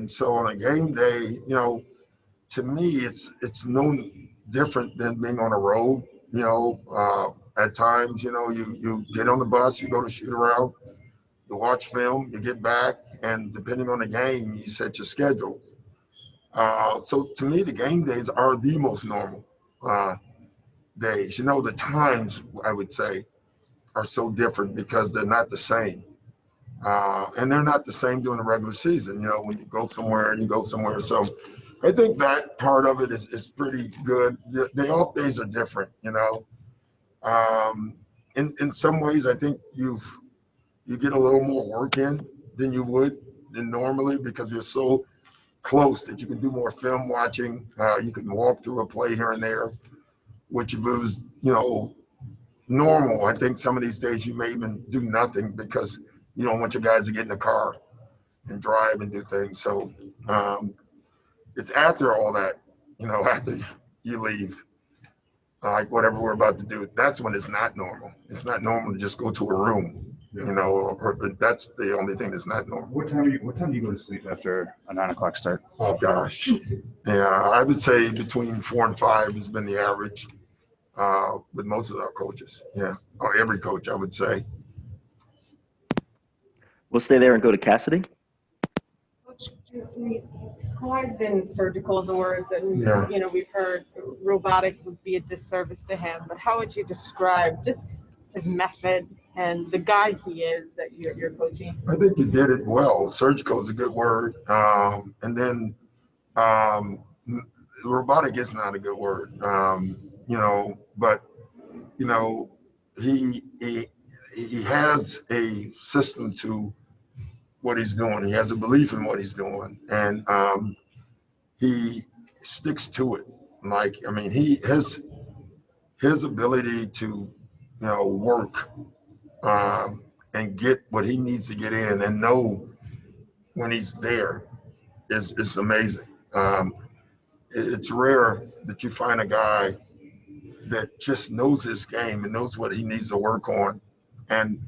And so on a game day, to me, it's no different than being on a road. At times, you get on the bus, you go to shoot around, you watch film, you get back, and depending on the game, you set your schedule. So to me, the game days are the most normal days. The times, I would say, are so different because they're not the same. And they're not the same during the regular season, when you go somewhere and you go somewhere. So I think that part of it is pretty good. The off days are different, In some ways, I think you get a little more work in than you would than normally because you're so close that you can do more film watching. You can walk through a play here and there, which was, normal. I think some of these days you may even do nothing because you don't want your guys to get in the car and drive and do things. So it's after all that, after you leave, like whatever we're about to do, that's when it's not normal. It's not normal to just go to a room, or that's the only thing that's not normal. What time do you go to sleep after a 9 o'clock start? Oh gosh. Yeah, I would say between 4 and 5 has been the average with most of our coaches. Yeah, or every coach, I would say. We'll stay there and go to Cassidy. Kawhi's been surgical as a word that we've heard robotic would be a disservice to him. But how would you describe just his method and the guy he is that you're coaching? I think you did it well. Surgical is a good word, and then robotic is not a good word. But he has a system to what he's doing. He has a belief in what he's doing, and he sticks to it. His ability to work and get what he needs to get in and know when he's there is amazing. It's rare that you find a guy that just knows his game and knows what he needs to work on, and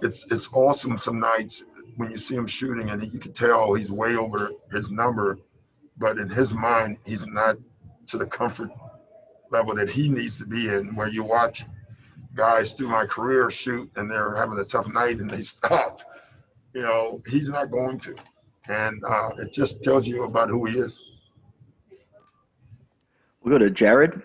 it's awesome some nights when you see him shooting and you can tell he's way over his number, but in his mind, he's not to the comfort level that he needs to be in, where you watch guys through my career shoot and they're having a tough night and they stop. He's not going to. And it just tells you about who he is. We'll go to Jared.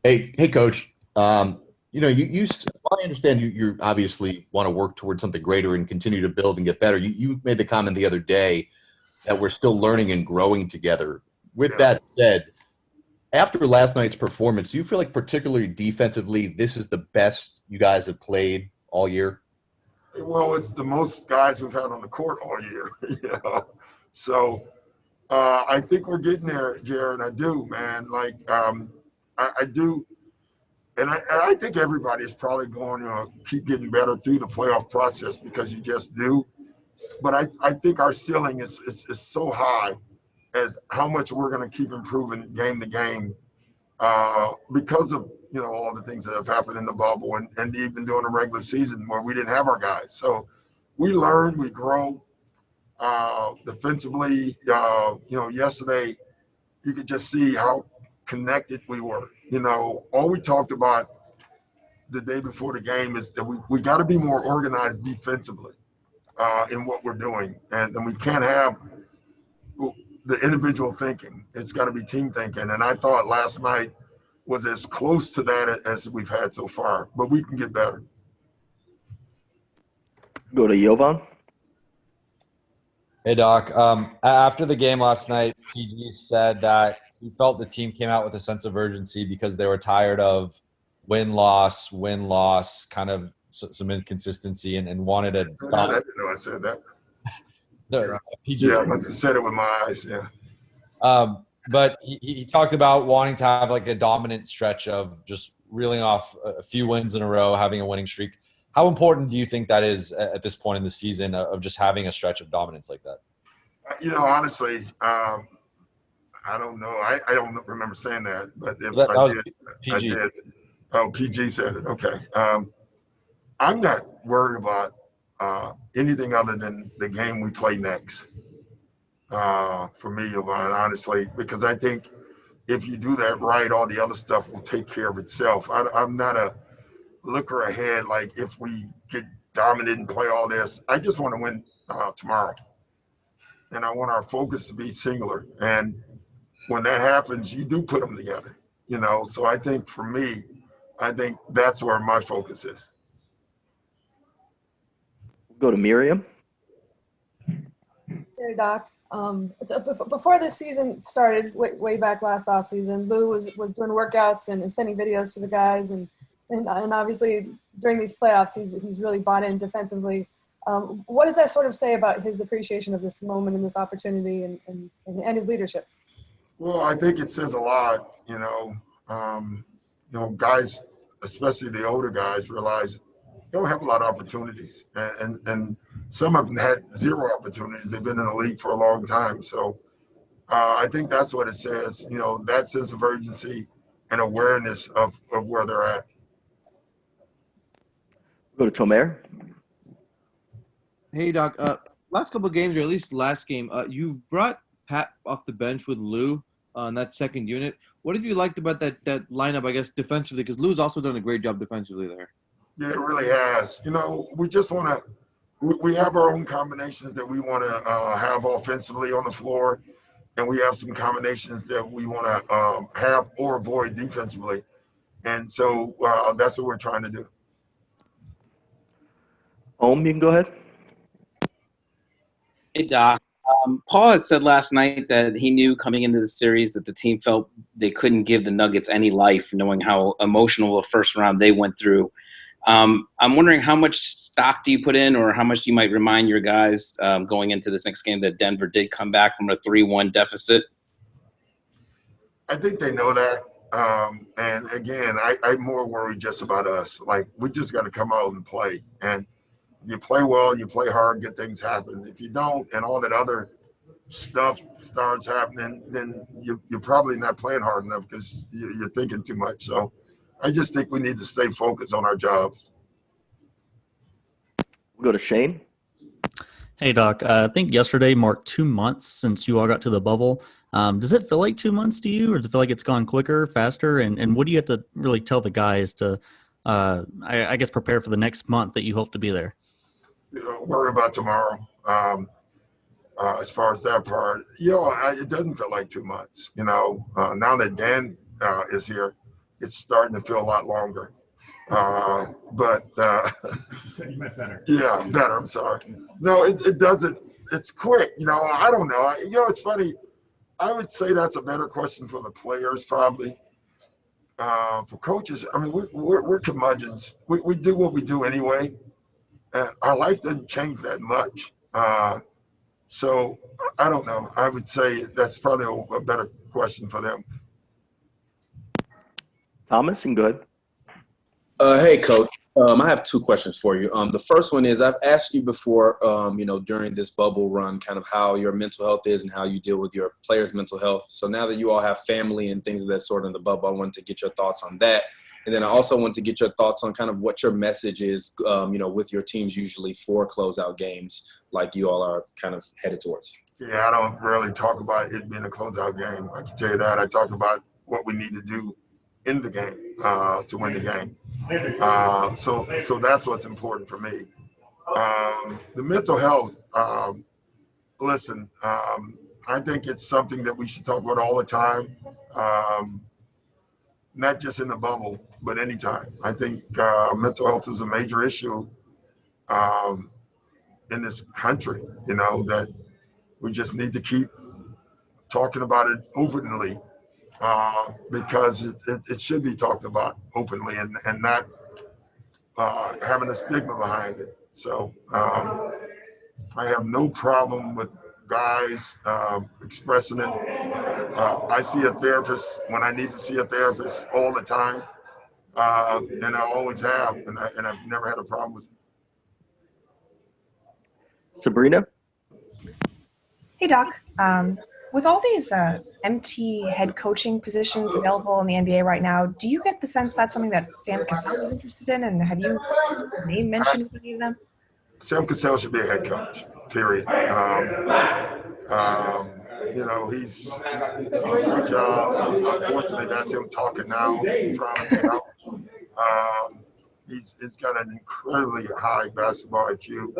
Hey, Coach. I understand you obviously want to work towards something greater and continue to build and get better. You made the comment the other day that we're still learning and growing together. With that said, after last night's performance, do you feel like particularly defensively, this is the best you guys have played all year? Well, it's the most guys we've had on the court all year. So I think we're getting there, Jared. I do, man. I do. And I think everybody is probably going to keep getting better through the playoff process because you just do. But I think our ceiling is so high as how much we're going to keep improving game to game because of all the things that have happened in the bubble and even during the regular season where we didn't have our guys. So we learn, we grow defensively. Yesterday you could just see how connected we were. All we talked about the day before the game is that we got to be more organized defensively in what we're doing. And we can't have the individual thinking. It's got to be team thinking. And I thought last night was as close to that as we've had so far, but we can get better. Go to Jovan. Hey, Doc. After the game last night, PG said that he felt the team came out with a sense of urgency because they were tired of win-loss, kind of some inconsistency and wanted a – I didn't know I said that. I must have said it with my eyes, But he talked about wanting to have like a dominant stretch of just reeling off a few wins in a row, having a winning streak. How important do you think that is at this point in the season of just having a stretch of dominance like that? Honestly, I don't know. I don't remember saying that, but if that I was did, PG. I did. Oh, PG said it. Okay. I'm not worried about anything other than the game we play next. For me, Yvonne, honestly, because I think if you do that right, all the other stuff will take care of itself. I'm not a looker ahead, like if we get dominant and play all this. I just want to win tomorrow. And I want our focus to be singular. And when that happens, you do put them together, you know? So I think for me, I think that's where my focus is. Go to Miriam. Hey, Doc. Before this season started, way back last offseason, Lou was doing workouts and sending videos to the guys, and obviously during these playoffs, he's really bought in defensively. What does that sort of say about his appreciation of this moment and this opportunity and his leadership? Well, I think it says a lot, you know. Guys, especially the older guys, realize they don't have a lot of opportunities, and some of them had zero opportunities. They've been in the league for a long time. So I think that's what it says, you know, that sense of urgency and awareness of where they're at. Go to Tomer. Hey, Doc. Last couple of games, or at least last game, you brought Pat off the bench with Lou on that second unit. What have you liked about that lineup, I guess, defensively? Because Lou's also done a great job defensively there. Yeah, it really has. You know, we just want to – we have our own combinations that we want to have offensively on the floor, and we have some combinations that we want to have or avoid defensively. And so that's what we're trying to do. Home, you can go ahead. Hey, Doc. Paul had said last night that he knew coming into the series that the team felt they couldn't give the Nuggets any life, knowing how emotional the first round they went through. I'm wondering how much stock do you put in, or how much you might remind your guys going into this next game that Denver did come back from a 3-1 deficit? I think they know that. And again, I'm more worried just about us. Like, we just got to come out and play. And you play well and you play hard, good things happen. If you don't, and all that other stuff starts happening, then you're probably not playing hard enough because you're thinking too much. So I just think we need to stay focused on our jobs. We'll go to Shane. Hey, Doc. I think yesterday marked 2 months since you all got to the bubble. Does it feel like 2 months to you, or does it feel like it's gone quicker, faster? And what do you have to really tell the guys to, I guess, prepare for the next month that you hope to be there? Worry about tomorrow. As far as that part, it doesn't feel like 2 months. Now that Dan is here, it's starting to feel a lot longer. But You said you meant better. yeah, better. I'm sorry. No, it doesn't. It's quick. I don't know. It's funny. I would say that's a better question for the players, probably. For coaches, I mean, we're curmudgeons. We do what we do anyway. Our life doesn't change that much. So I don't know. I would say that's probably a better question for them. Thomas, you can go ahead. Hey, Coach. I have 2 questions for you. The first one is, I've asked you before, during this bubble run, kind of how your mental health is and how you deal with your players' mental health. So now that you all have family and things of that sort in the bubble, I wanted to get your thoughts on that. And then I also want to get your thoughts on kind of what your message is, with your teams usually for closeout games like you all are kind of headed towards. Yeah, I don't really talk about it being a closeout game. I can tell you that. I talk about what we need to do in the game to win the game. So that's what's important for me. The mental health, listen, I think it's something that we should talk about all the time. Not just in the bubble, but anytime. I think mental health is a major issue in this country, that we just need to keep talking about it openly because it should be talked about openly and not having a stigma behind it. So I have no problem with guys expressing it. I see a therapist when I need to see a therapist all the time, and I always have, and I've never had a problem with it. Sabrina? Hey, Doc. With all these empty head coaching positions available in the NBA right now, do you get the sense that's something that Sam Cassell is interested in? And have you his name mentioned with any of them? Sam Cassell should be a head coach, period. You know, he's doing a good job. Unfortunately, that's him talking now, trying to get out. He's got an incredibly high basketball IQ.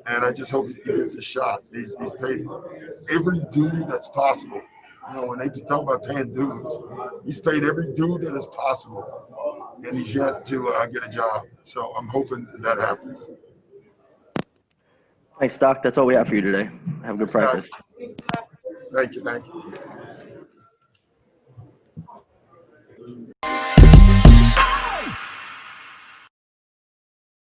And I just hope he gives a shot. He's paid every dude that's possible. You know, when they talk about paying dudes, he's paid every dude that is possible. And he's yet to get a job. So I'm hoping that happens. Thanks, Doc. That's all we have for you today. Have a good practice. Thank you.